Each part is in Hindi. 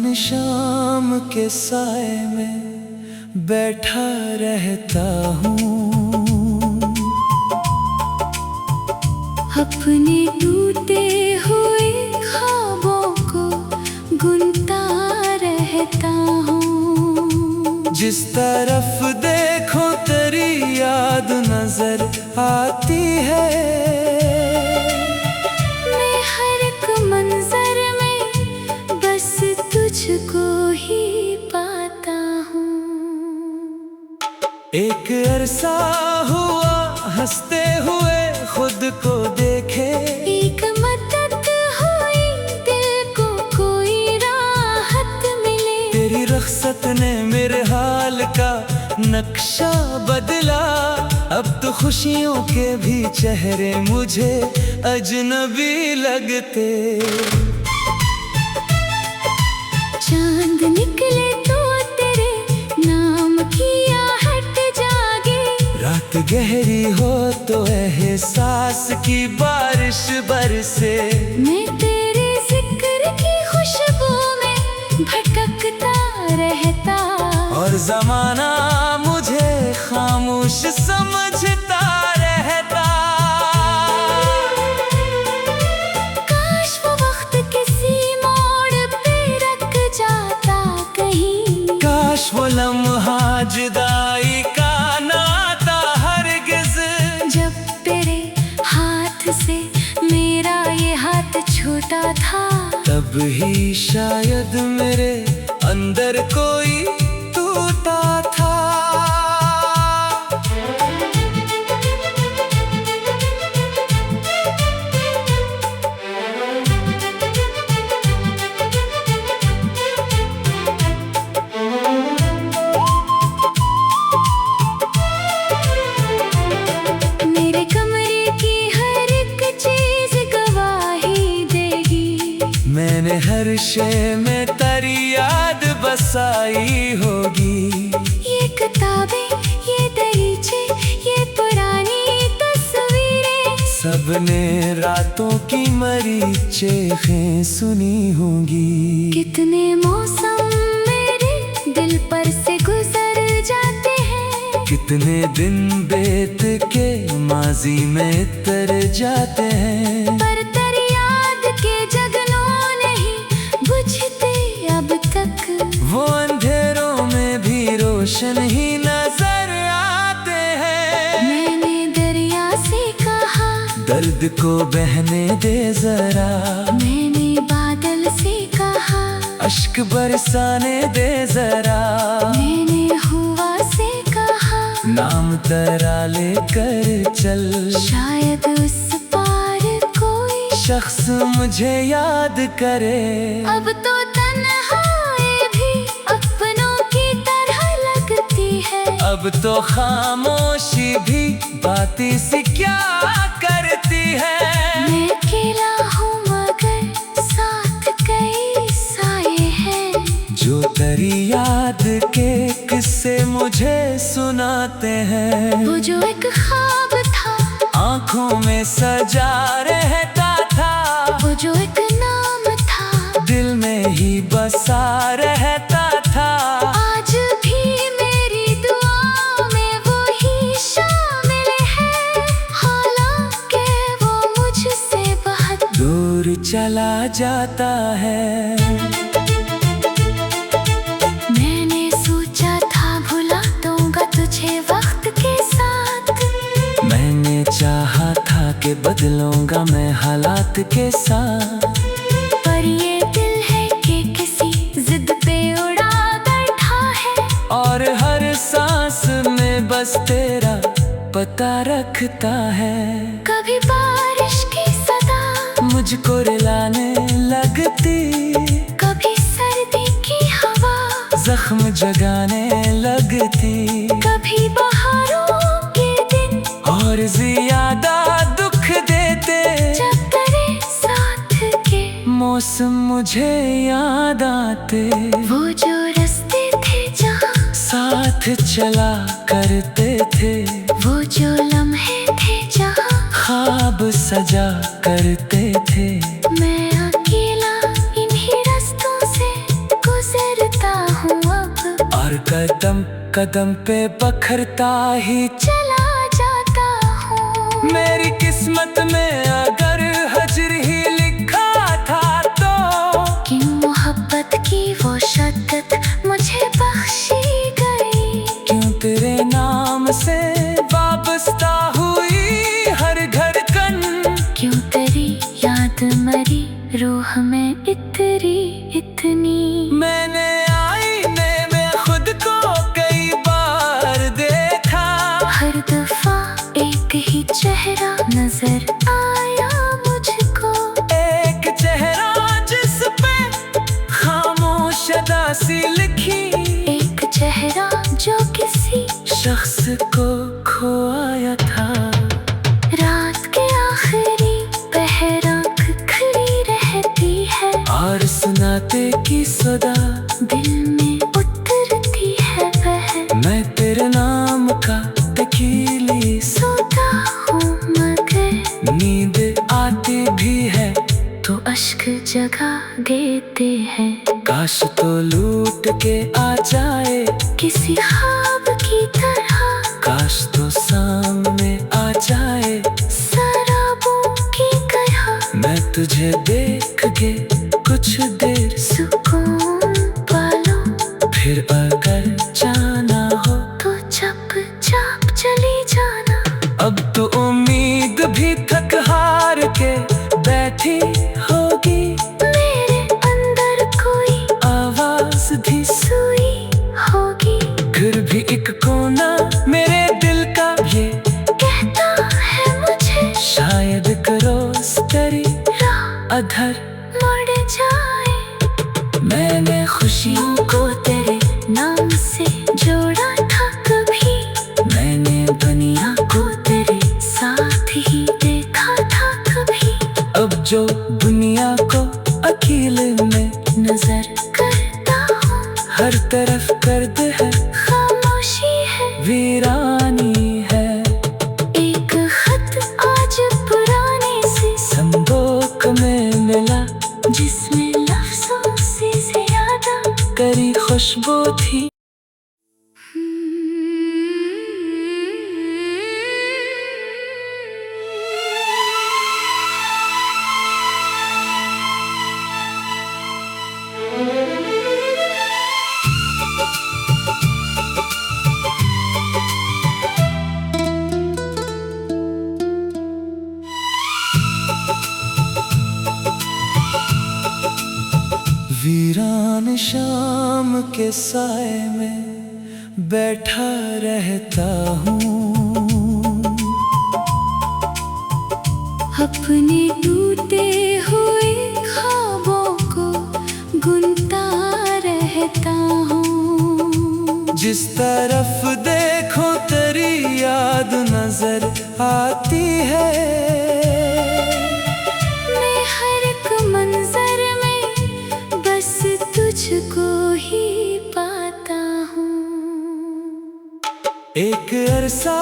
मैं शाम के साए में बैठा रहता हूँ, अपने टूटे हुए ख्वाबों को गुनता रहता हूँ। जिस तरफ देखो तेरी याद नजर आती है, मैं हर एक मंजर में बस तुझको ही पाता हूँ। एक अरसा हुआ हंसते हुए खुद को देखे, एक मदद हुई दिल को कोई राहत मिले। तेरी रख्सत ने मेरे हाल का नक्शा बदला, अब तो खुशियों के भी चेहरे मुझे अजनबी लगते। चांद निकले तो तेरे नाम की आहट जागे, रात गहरी हो तो एहसास की बारिश बरसे। मैं तेरे जिक्र की खुशबू में भटकता रहता, और जमाना मुझे खामोश समझता रहता। काश वो वक्त किसी मोड़ पे रख जाता कहीं, काश वो लम्हा जुदाई का नाता हरगिज, जब तेरे हाथ से मेरा ये हाथ छूटा था। तब ही शायद मेरे अंदर कोई टूटा था। मेरे कमरे की हर एक चीज गवाही देगी, मैंने हर शय में तेरी याद बसाई होगी। ये किताबें, ये दरीचे, ये पुरानी तस्वीरें, सबने रातों की मरीचें सुनी होंगी। कितने मौसम मेरे दिल पर से गुजर जाते हैं, कितने दिन बीत के माजी में तर जाते हैं। पर तेरी याद के जगनों नहीं बुझते अब तक। वो अंधेरों में भी रोशन ही नजर आते हैं। मैंने दरिया से कहा, दर्द को बहने दे जरा, मैंने बादल से कहा, अश्क बरसाने दे जरा। मैंने हुआ से कहा, नाम तेरा लेकर चल, शायद उस पार कोई शख्स मुझे याद करे। अब तो तन्हाई भी अपनों की तरह लगती है, अब तो खामोशी भी बातें सी क्या करती है। मैं अकेला हूँ मगर साथ कई साए हैं, जो तेरी याद के किस्से मुझे सुनाते हैं। वो जो एक ख्वाब था आँखों में सजा रहता था, वो जो एक नाम था दिल में ही बसा रहता था। आज भी मेरी दुआ में वो ही शामिल है, हालांकि वो मुझसे बहुत दूर चला जाता है। मैंने सोचा था भुला दूंगा तुझे वक्त के साथ, मैंने चाहा था कि बदलूंगा मैं हालात के साथ, पर ये दिल है कि किसी जिद पे उड़ा बैठा है, और हर सांस में बस तेरा पता रखता है। कभी बारिश की सदा मुझको रुलाने लगती, कभी सर्दी की हवा जख्म जगाने लगती, कभी बहारों के दिन और ज्यादा दुख देते। जब तेरे साथ के मौसम मुझे याद आते, वो जो रास्ते थे जहाँ साथ चला करते थे, वो जो लम्हे थे जहाँ ख्वाब सजा करते थे। मैं अकेला इन्हीं रास्तों से गुजर कदम कदम पे बखरता ही चला जाता हूँ। मेरी किस्मत में अगर हजर ही लिखा था तो क्यों मोहब्बत की वो शद्दत मुझे बख्शी गई। क्यों तेरे नाम से वाबस्ता हुई हर धड़कन। क्यों तेरी याद मरी रूह में इतरी इतनी। मैंने आईने में खुद को कई बार देखा। हर दफा एक ही चेहरा नजर आया मुझको। एक चेहरा जिस पे खामोश अदा सी लिखी। एक चेहरा जो किसी शख्स को खोया था। रात के आखिरी पहर आँख खड़ी रहती है और सुनाते की सदा दिल में उतरती है वह। मैं तेरे नाम का तकीली सोता हूँ मगर नींद आती भी है तो अश्क जगा देते हैं। काश तो लूट के आ जाए किसी ख्वाब की तरह काश तो सामने आ जाए शराबों की तरह। मैं तुझे देख के कुछ देर सुकून पालो फिर अगर जाना हो तो चुपचाप चली जाना। अब तो उम्मीद भी थक हार के बैठी होगी। मेरे अंदर कोई आवाज भी सुई होगी। फिर भी एक कोना मेरे दिल का ये कहता है मुझे शायद रोज तेरी राह अधर मुड़ जाए। मैंने खुशियों को तेरे नाम से जोड़ा था कभी। मैंने दुनिया को तेरे साथ ही देखा था कभी। अब जो दुनिया को अकेले में नजर करता हूँ हर तरफ गर्द है खामोशी है वीरानी है। एक खत आज पुराने से संदूक में मिला जिसमें लफ्जों से ज्यादा करी खुशबू थी। वीरान शाम के साए में बैठा रहता हूँ। अपने टूटे हुए ख्वाबों को गुनता रहता हूँ। जिस तरफ देखो तेरी याद नजर आती है। मैं हर एक मंजर में बस तुझको ही पाता हूँ। एक अरसा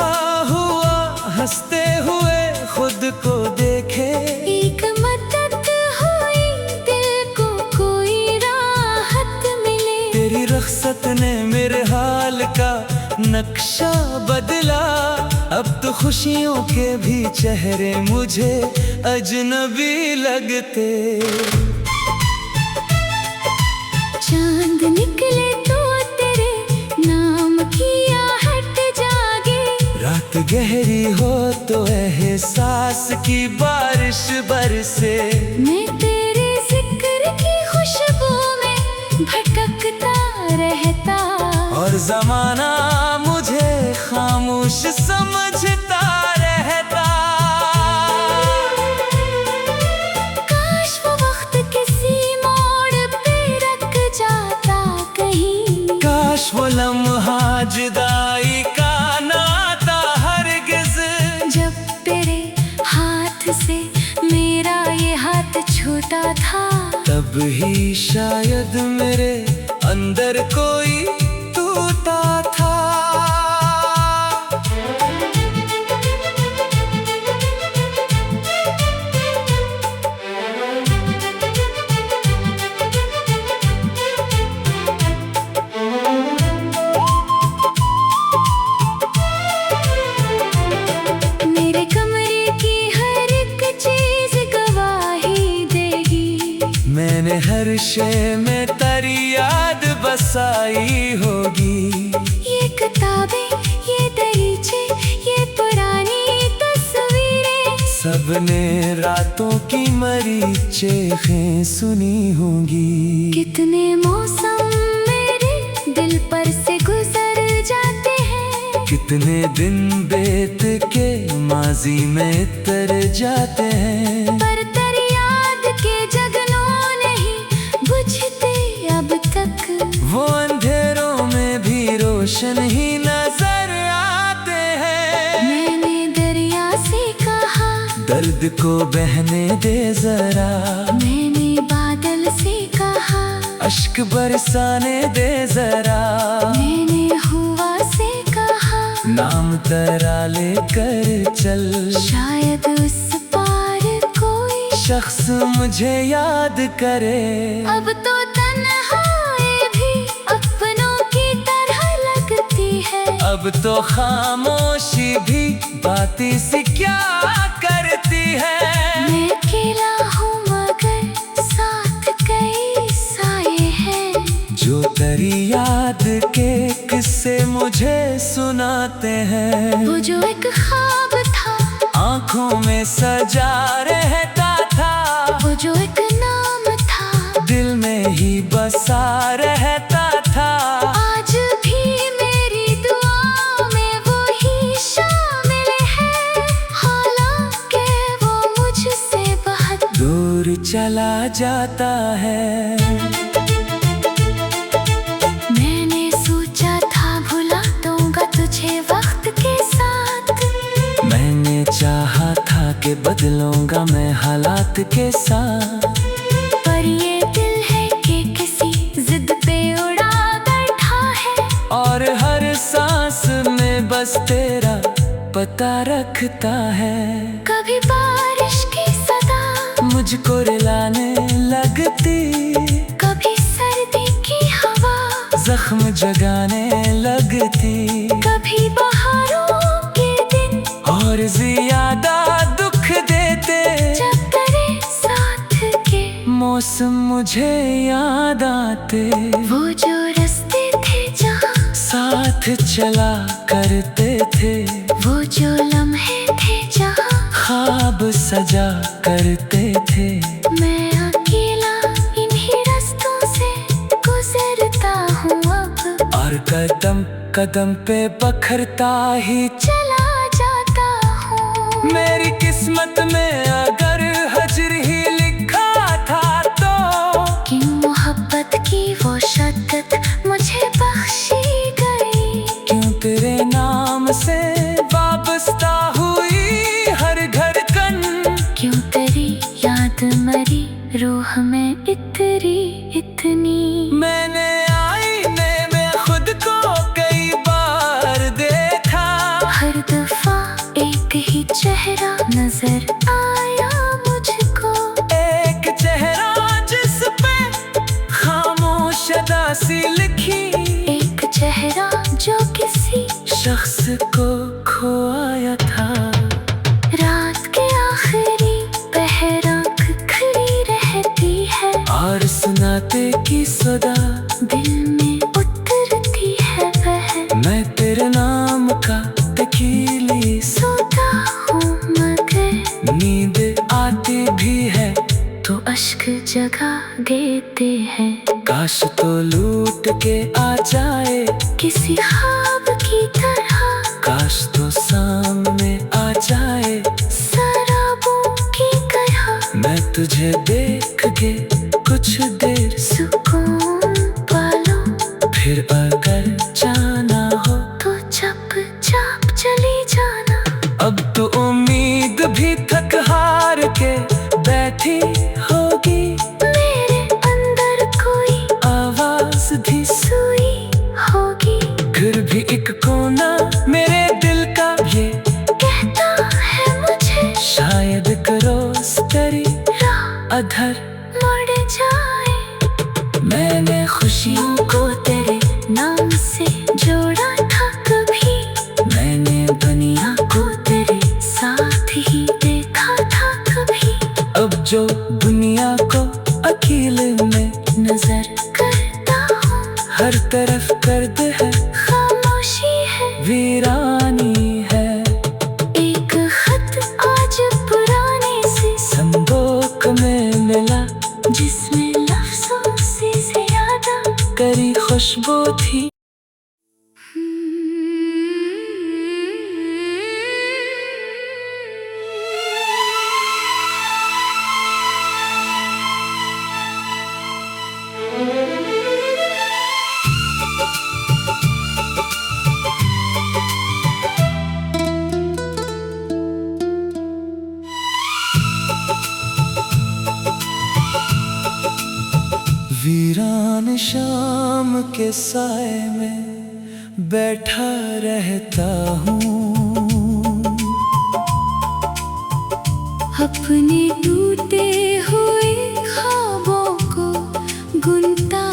हुआ हंसते हुए खुद को देखे। एक मदद हुई दिल को कोई राहत मिले। तेरी रख्सत ने मेरे हाल का नक्शा बदला। अब तो खुशियों के भी चेहरे मुझे अजनबी लगते। चांद निकले तो तेरे नाम की आहट जागे। रात गहरी हो तो एहसास की बारिश बरसे। मैं तेरे जिक्र की खुशबू में भटकता रहता। और जमाना मुझे खामोश समझता रहता। काश वो वक्त किसी मोड़ पे रख जाता कहीं। काश वो लम्हा जुदाई का नाता हरगिज। जब तेरे हाथ से मेरा ये हाथ छूटा था तब ही शायद मेरे अंदर कोई टूटा था। सबने रातों की मरीचिकें सुनी होंगी। कितने मौसम मेरे दिल पर से गुजर जाते हैं, कितने दिन बीत के माजी में तर जाते हैं, पर तेरी याद के जगनों नहीं बुझते अब तक। वो अंधेरों में भी रोशन ही नजर आते हैं। मैंने दरिया से कहा दर्द को बहने दे जरा, मैंने बादल से कहा अश्क बरसाने दे जरा, मैंने हुआ से कहा नाम तेरा लेकर चल, शायद उस पार कोई शख्स मुझे याद करे। अब तो तन्हाई भी अपनों की तरह लगती है, अब तो खामोशी भी बातें सी क्या करती है। मैं अकेला हूँ मगर साथ कई साए हैं, जो तेरी याद के किस्से मुझे सुनाते हैं। वो जो एक ख्वाब था आँखों में सजा रहता था, वो जो एक नाम था दिल में ही बसा रहता था, आज भी मेरी दुआ में वो ही शामिल है। हालांकि वो मुझसे बहुत दूर चला जाता है। मैंने सोचा था भुला दूंगा तुझे वक्त के साथ, मैंने चाहा था कि बदलूंगा मैं हालात के साथ, पर ये दिल है कि किसी जिद पे उड़ा बैठा है, और हर सांस में बस तेरा पता रखता है। कभी बारिश की सदा मुझको रुलाने लगती, कभी सर्दी की हवा जख्म जगाने लगती, कभी बहारों के दिन और ज्यादा दुख देते, जब तेरे साथ के मौसम मुझे याद आते। वो जो रास्ते थे जहाँ साथ चला करते थे, वो जो लम्हे थे जहाँ ख्वाब सजा करते थे, मैं अकेला इन्हीं रास्तों से गुजरता हूँ अब, और कदम कदम पे बखरता ही चला जाता हूँ। मेरी किस्मत में अगर हजर ही लिखा था तो, कि मोहब्बत की वो शद्दत मुझे बख्शी गई, क्यों तेरे नाम से वाबस्ता हुई हर धड़कन, क्यों तेरी याद मरी रूह में इतनी इतनी। मैंने आईने में खुद को कई बार देखा, हर दफा एक ही चेहरा नजर आया मुझको, एक चेहरा जिस पे खामोश अदा सी लिखी, एक चेहरा जो किसी शख्स को खोया था। रात के आखिरी पहर आँख खड़ी रहती है, और सुनाते की सदा दिल में उतरती है वह, मैं तेरे नाम का तकीली, सोता हूँ मगर नींद आती भी है तो अश्क जगा देते हैं। काश तो लूट के आ जाए किसी ख्वाब की तरह, काश तो सामने आ जाए शराबों की तरह, मैं तुझे देख के कुछ देर, सुकून पालो फिर अगर जाना हो तो चुपचाप चली जाना। अब तो उम्मीद भी थक हार के बैठी होगी, मेरे अंदर कोई आवाज भी सुई होगी, फिर भी एक कोना मेरे दिल का ये कहता है मुझे शायद रोज तेरी राह अधर मुड़ जाए। मैंने खुशियों को तेरे नाम से जोड़ा था कभी, मैंने दुनिया को तेरे साथ ही देखा था कभी, अब जो दुनिया को अकील में नजर करता हूँ हर तरफ गर्द है, खामोशी है वीरानी है। एक खत आज पुरानी थी। वीरान शाम के साए में बैठा रहता हूँ, अपने टूटे हुए ख्वाबों को गुनता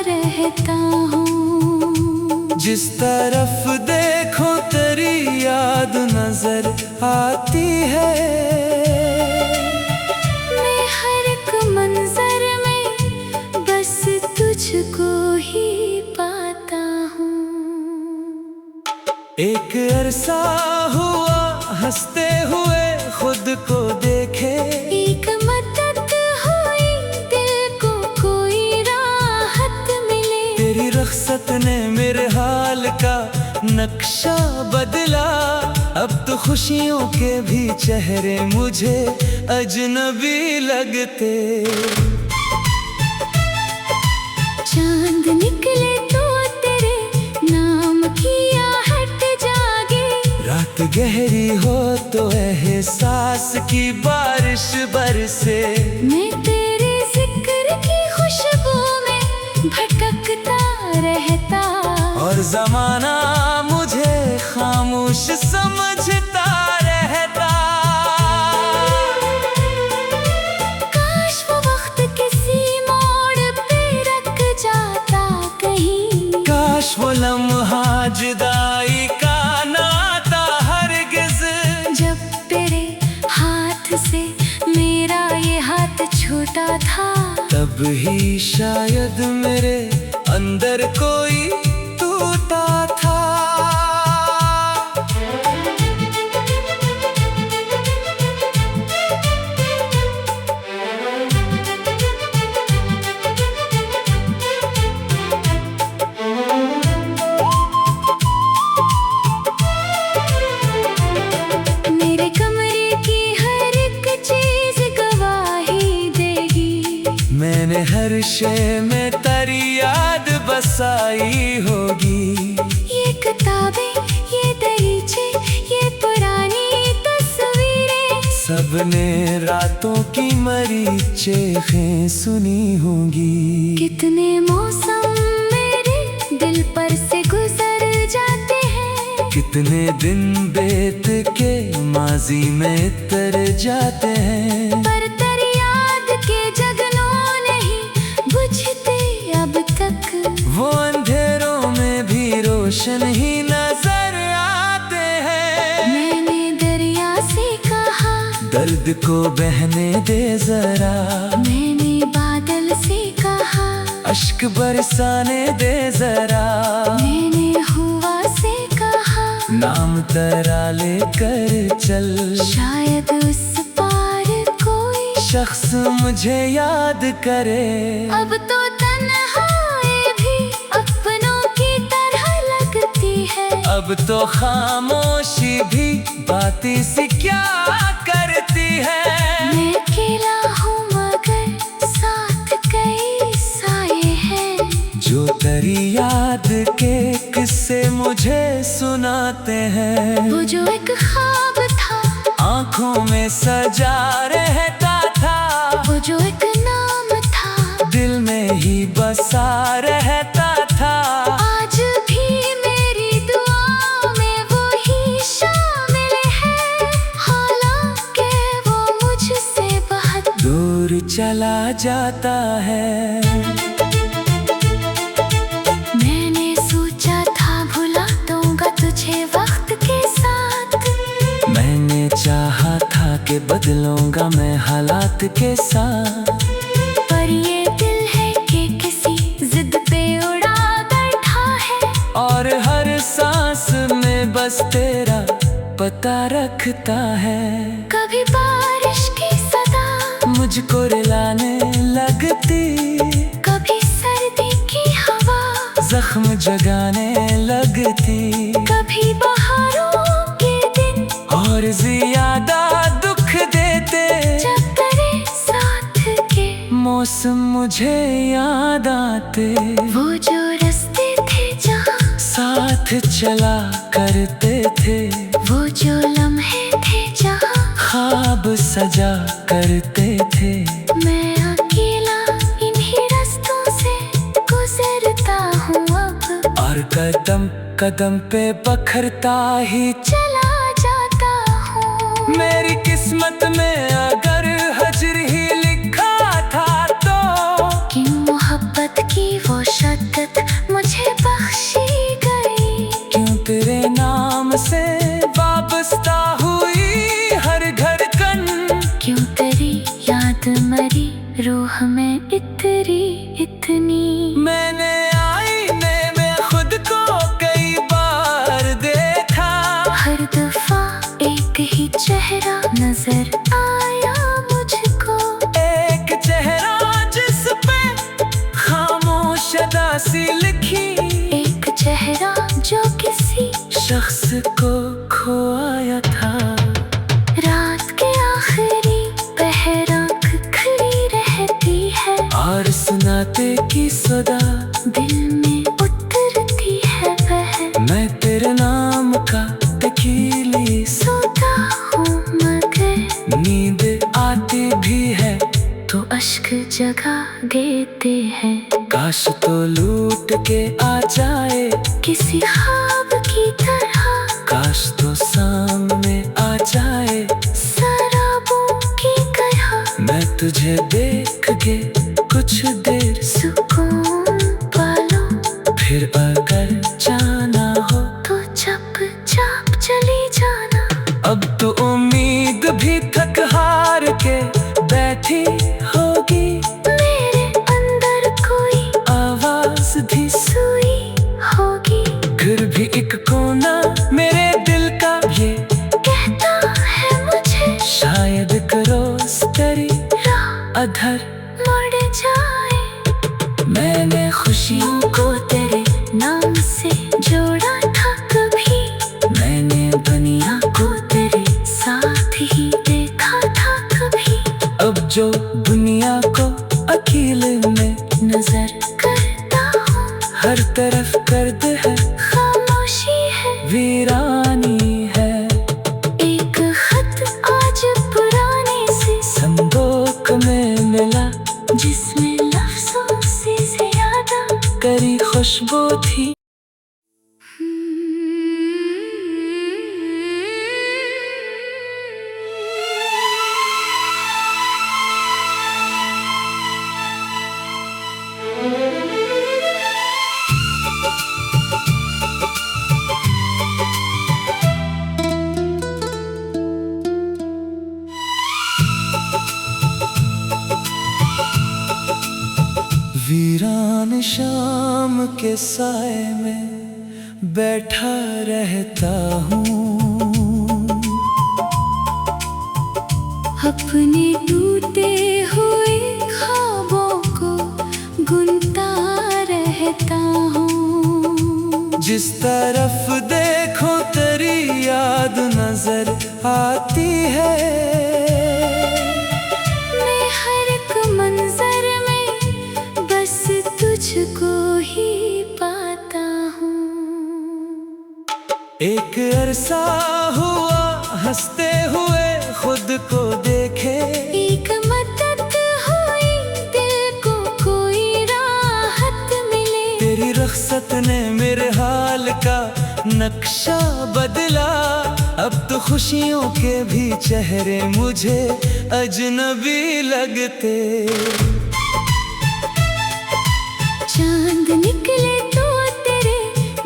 रहता हूँ। जिस तरफ देखो तेरी याद नजर आती है। मैं हर एक मंजर में बस तुझको ही पाता हूँ। एक अरसा हुआ हंसते हुए खुद को देखे, एक मदद हुई दिल को कोई राहत मिले। तेरी रख्सत ने मेरे हाल का नक्शा बदला। अब तो खुशियों के भी चेहरे मुझे अजनबी लगते। चांद निकले तो तेरे नाम की आहट जागे। रात गहरी हो तो एहसास की बारिश बरसे। मैं तेरे जिक्र की खुशबू में भटकता रहता, और जमाना मुझे खामोश समझता रहता। काश वो वक्त किसी मोड़ पे रख जाता कहीं। काश वो लम्हा जुदाई का नाता हरगिज। जब तेरे हाथ से मेरा ये हाथ छूटा था, तब ही शायद मेरे अंदर कोई टूटा था। मेरे कमरे की हर एक चीज गवाही देगी। मैंने हर शय में तेरी याद बसाई होगी। ये किताबें, ये दरीचे, ये पुरानी तस्वीरें, सबने रातों की मरीचें सुनी होंगी। कितने मौसम मेरे दिल पर से गुजर जाते हैं। कितने दिन बेत के माजी में तर जाते हैं। पर तेरी याद के जगनों नहीं बुझते अब तक। वो अंधेरों में भी रोशन ही नजर आते हैं। मैंने दरिया से कहा, दर्द को बहने दे जरा। मैंने बादल से कहा, अश्क बरसाने दे जरा। मैंने हुआ से कहा, नाम तेरा लेकर चल। शायद उस पार कोई शख्स मुझे याद करे। अब तो तन्हाई भी अपनों की तरह लगती है। अब तो खामोशी भी बातें सी क्या करती है। मैं अकेला हूँ मगर साथ कई साए हैं, जो तेरी याद के किस्से मुझे सुनाते हैं। वो जो एक ख्वाब था आँखों में सजा रहता था। वो जो एक नाम था दिल में ही बसा रहता था। आज भी मेरी दुआ में वो ही शामिल है। हालांकि वो मुझसे बहुत दूर चला जाता है। मैंने सोचा था भुला दूंगा तुझे वक्त के साथ। मैंने चाहा था कि बदलूंगा मैं हालात के साथ। पर ये दिल है कि किसी जिद पे उड़ा बैठा है। और हर सांस में बस तेरा पता रखता है। कभी बारिश की सदा मुझको रुलाने लगती। कभी सर्दी की हवा जख्म जगाने लगती। कभी बहारों के दिन और ज्यादा दुख देते, जब तेरे साथ के मौसम मुझे याद आते। वो जो रास्ते थे जहाँ साथ चला करते थे, वो जो लम्हे थे जहाँ ख्वाब सजा करते थे। मैं अकेला इन्हीं रास्तों से गुजरता हूँ अब, और कदम कदम पे बखरता ही चला जाता हूँ। मेरी किस्मत में अगर हजर ही लिखा था तो कि मोहब्बत की वो शद्दत मुझे बख्शी गई। क्यों तेरे नाम से वाबस्ता हुई हर धड़कन। क्यों तेरी याद मरी रूह में इतनी इतनी। मैंने आईने में खुद को कई बार देखा, हर दफा एक ही चेहरा नजर आया मुझको। एक चेहरा जिस पे खामोश अदासी लिखी। एक चेहरा जो किसी शख्स को खोया था। रात के आखिरी पहर आँख खड़ी रहती है, और सुनाते की सदा दिल में उतरती है वह। मैं तेरे नाम का तकीली सोता हूँ मगर नींद आती भी है, तो अश्क जगा देते हैं। काश तो लूट के आ जाए किसी ख्वाब की तरह, काश तो सामने आ जाए शराबों की तरह। मैं तुझे देख के कुछ देर सुकून पालो, फिर अगर जाना हो तो चुपचाप चली जाना। अब तो उम्मीद भी थक हार के बैठी होगी। मेरे अंदर कोई आवाज भी सुई होगी, फिर भी एक कोना मेरे दिल का ये कहता है मुझे शायद एक रोज तेरी राह अधर मुड़ जाए। मैंने खुशियों को तेरे नाम से जोड़ा था कभी, मैंने दुनिया को तेरे साथ ही देखा था कभी। अब जो दुनिया को अकील में नजर करता हूँ हर तरफ गर्द है, खामोशी है वीरानी है। एक खत आज पुराने से संदूक में मिला, जिसमें लफ्जों से ज्यादा करी खुशबू थी। वीरान शाम के साए में बैठा रहता हूँ, अपने टूटे हुए ख्वाबों को गुनता रहता हूँ। जिस तरफ देखो तेरी याद नजर आती है। मैं हर एक मंजर में बस तुझको ही पाता हूँ। एक अरसा हुआ हंसते हुए खुद को देखे, एक मदद हुई दिल को कोई राहत मिले। तेरी रख्सत ने मेरे हाल का नक्शा बदला। अब तो खुशियों के भी चेहरे मुझे अजनबी लगते। चांद निकले तो तेरे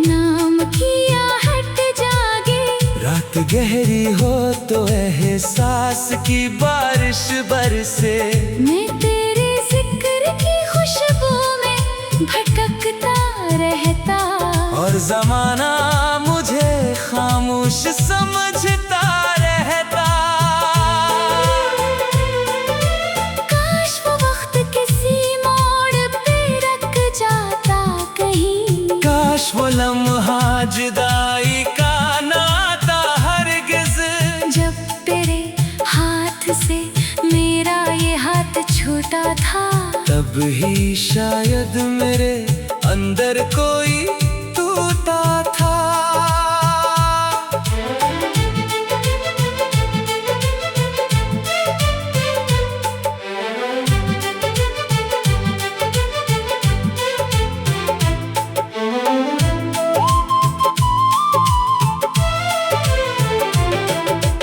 नाम की आहट जागे। रात गहरी हो तो एहसास की बारिश बरसे। मैं तेरे जिक्र की खुशबू में भटकता रहता, और जमाना मुझे खामोश समझता रहता। काश वो वक्त किसी मोड़ पे रख जाता कहीं। सोचा था, तब ही शायद मेरे अंदर कोई टूटा था।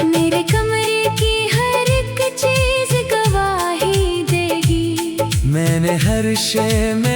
मेरे कमरे की हर एक चीज गवाही देगी। मैंने हर शय में